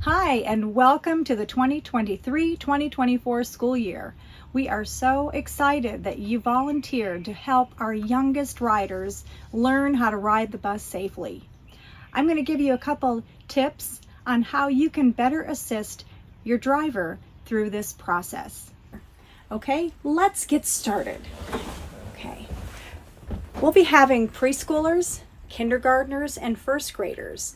Hi, and welcome to the 2023-2024 school year. We are so excited that you volunteered to help our youngest riders learn how to ride the bus safely. I'm going to give you a couple tips on how you can better assist your driver through this process. Okay, let's get started. Okay, we'll be having preschoolers, kindergartners, and first graders.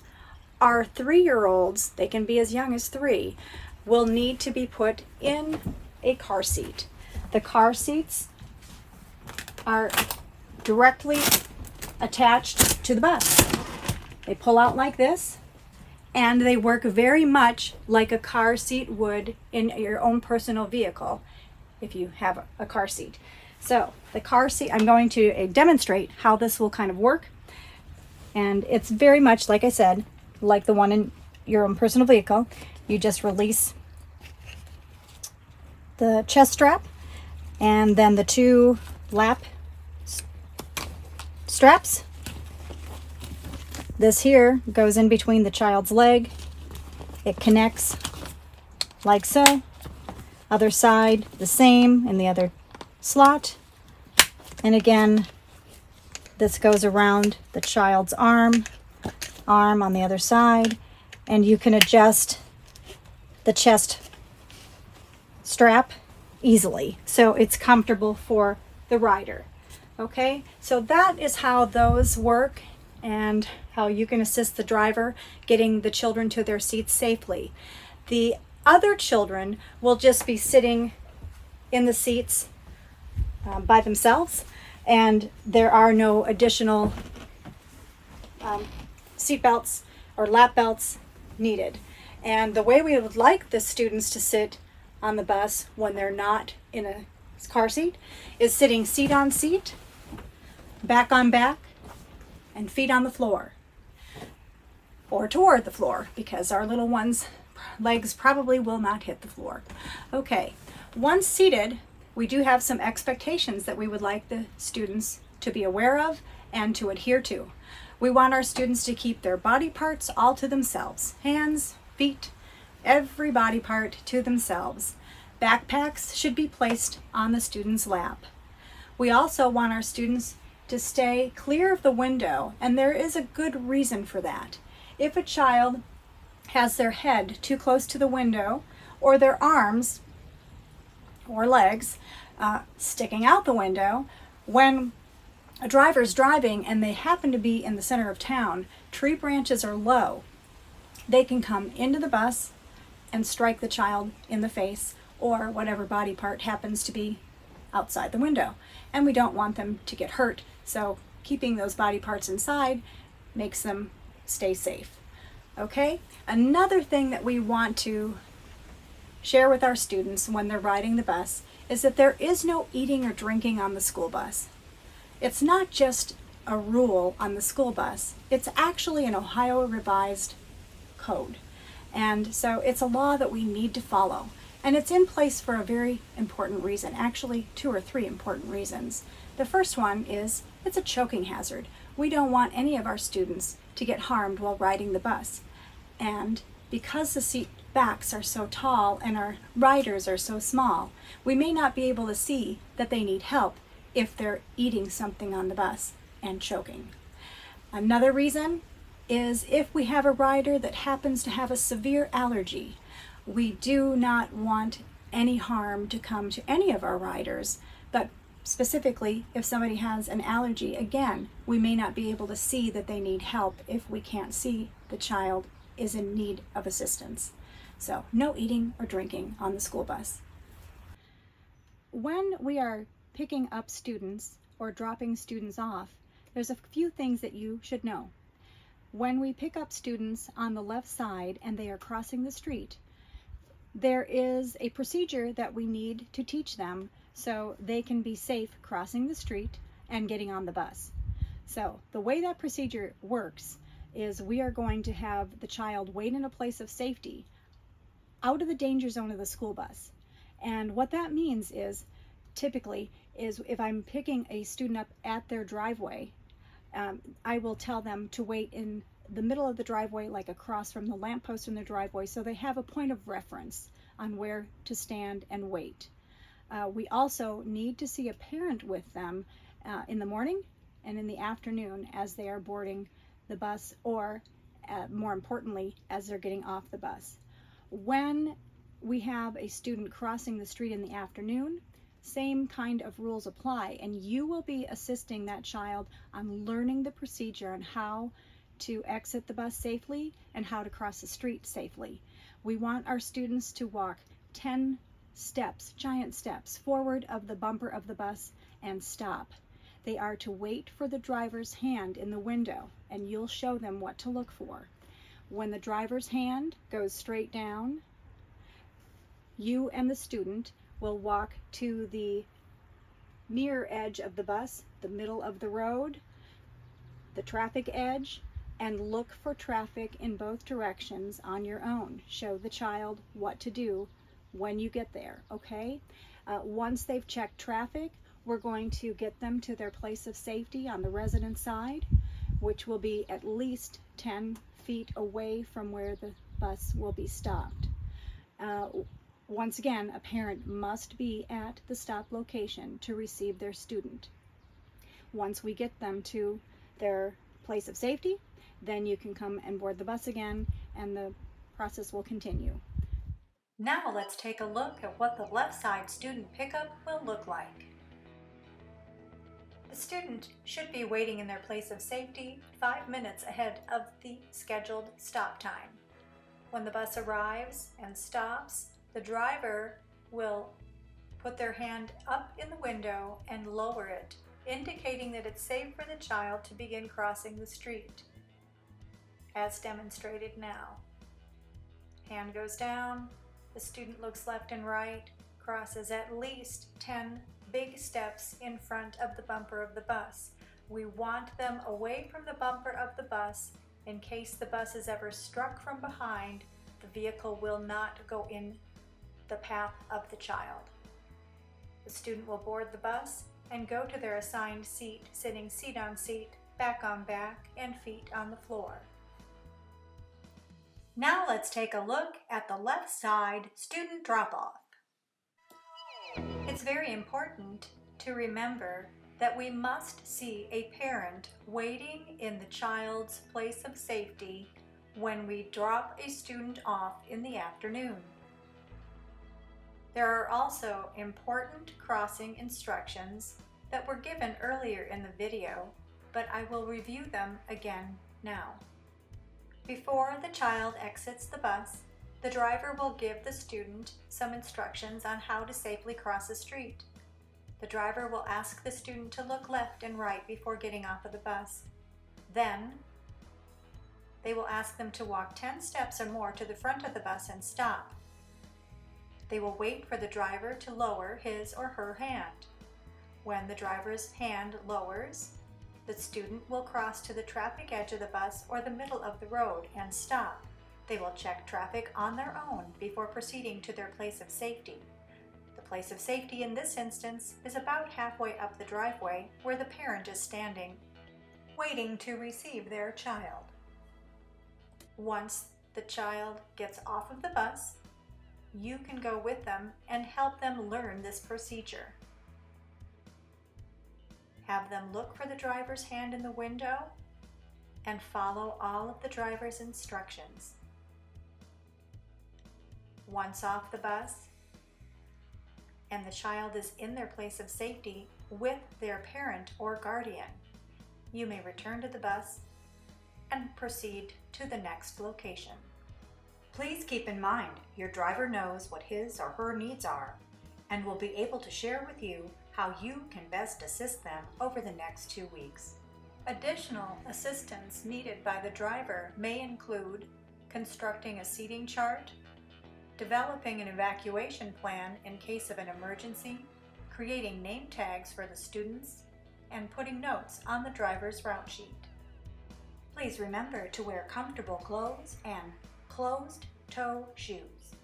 Our 3-year-olds, they can be as young as 3, will need to be put in a car seat. The car seats are directly attached to the bus. They pull out like this, and they work very much like a car seat would in your own personal vehicle if you have a car seat. So the car seat, I'm going to demonstrate how this will kind of work. And it's very much, like I said, like the one in your own personal vehicle. You just release the chest strap and then the 2 lap straps. This here goes in between the child's leg. It connects like so. Other side the same in the other slot. And again, this goes around the child's arm on the other side, and you can adjust the chest strap easily so it's comfortable for the rider. Okay, so that is how those work and how you can assist the driver getting the children to their seats safely. The other children will just be sitting in the seats by themselves, and there are no additional seat belts or lap belts needed. And the way we would like the students to sit on the bus when they're not in a car seat is sitting seat on seat, back on back, and feet on the floor or toward the floor, because our little ones' legs probably will not hit the floor. Okay, once seated, we do have some expectations that we would like the students to be aware of and to adhere to. We want our students to keep their body parts all to themselves. Hands, feet, every body part to themselves. Backpacks should be placed on the student's lap. We also want our students to stay clear of the window, and there is a good reason for that. If a child has their head too close to the window, or their arms or legs sticking out the window, when a driver's driving and they happen to be in the center of town, tree branches are low, they can come into the bus and strike the child in the face or whatever body part happens to be outside the window. And we don't want them to get hurt, so keeping those body parts inside makes them stay safe. Okay? Another thing that we want to share with our students when they're riding the bus is that there is no eating or drinking on the school bus. It's not just a rule on the school bus, it's actually an Ohio revised code. And so it's a law that we need to follow. And it's in place for a very important reason, actually 2 or 3 important reasons. The first one is it's a choking hazard. We don't want any of our students to get harmed while riding the bus. And because the seat backs are so tall and our riders are so small, we may not be able to see that they need help if they're eating something on the bus and choking. Another reason is if we have a rider that happens to have a severe allergy, we do not want any harm to come to any of our riders, but specifically if somebody has an allergy, again, we may not be able to see that they need help if we can't see the child is in need of assistance. So no eating or drinking on the school bus. When we are picking up students or dropping students off, there's a few things that you should know. When we pick up students on the left side and they are crossing the street, there is a procedure that we need to teach them so they can be safe crossing the street and getting on the bus. So the way that procedure works is we are going to have the child wait in a place of safety out of the danger zone of the school bus. And what that means is typically is if I'm picking a student up at their driveway, I will tell them to wait in the middle of the driveway, like across from the lamppost in the driveway, so they have a point of reference on where to stand and wait. We also need to see a parent with them in the morning and in the afternoon as they are boarding the bus, or more importantly, as they're getting off the bus. When we have a student crossing the street in the afternoon, same kind of rules apply, and you will be assisting that child on learning the procedure on how to exit the bus safely and how to cross the street safely. We want our students to walk 10 steps, giant steps, forward of the bumper of the bus and stop. They are to wait for the driver's hand in the window, and you'll show them what to look for. When the driver's hand goes straight down, you and the student will walk to the near edge of the bus, the middle of the road, the traffic edge, and look for traffic in both directions on your own. Show the child what to do when you get there, okay? Once they've checked traffic, we're going to get them to their place of safety on the resident side, which will be at least 10 feet away from where the bus will be stopped. Once again, a parent must be at the stop location to receive their student. Once we get them to their place of safety, then you can come and board the bus again, and the process will continue. Now let's take a look at what the left side student pickup will look like. The student should be waiting in their place of safety 5 minutes ahead of the scheduled stop time. When the bus arrives and stops, the driver will put their hand up in the window and lower it, indicating that it's safe for the child to begin crossing the street, as demonstrated now. Hand goes down, the student looks left and right, crosses at least 10 big steps in front of the bumper of the bus. We want them away from the bumper of the bus. In case the bus is ever struck from behind, the vehicle will not go in the path of the child. The student will board the bus and go to their assigned seat, sitting seat on seat, back on back, and feet on the floor. Now let's take a look at the left side student drop-off. It's very important to remember that we must see a parent waiting in the child's place of safety when we drop a student off in the afternoon. There are also important crossing instructions that were given earlier in the video, but I will review them again now. Before the child exits the bus, the driver will give the student some instructions on how to safely cross the street. The driver will ask the student to look left and right before getting off of the bus. Then, they will ask them to walk 10 steps or more to the front of the bus and stop. They will wait for the driver to lower his or her hand. When the driver's hand lowers, the student will cross to the traffic edge of the bus or the middle of the road and stop. They will check traffic on their own before proceeding to their place of safety. The place of safety in this instance is about halfway up the driveway where the parent is standing, waiting to receive their child. Once the child gets off of the bus, you can go with them and help them learn this procedure. Have them look for the driver's hand in the window and follow all of the driver's instructions. Once off the bus and the child is in their place of safety with their parent or guardian, you may return to the bus and proceed to the next location. Please keep in mind your driver knows what his or her needs are and will be able to share with you how you can best assist them over the next 2 weeks. Additional assistance needed by the driver may include constructing a seating chart, developing an evacuation plan in case of an emergency, creating name tags for the students, and putting notes on the driver's route sheet. Please remember to wear comfortable clothes and closed-toe shoes.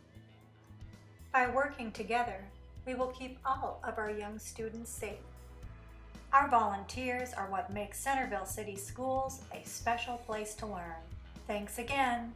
By working together, we will keep all of our young students safe. Our volunteers are what makes Centerville City Schools a special place to learn. Thanks again.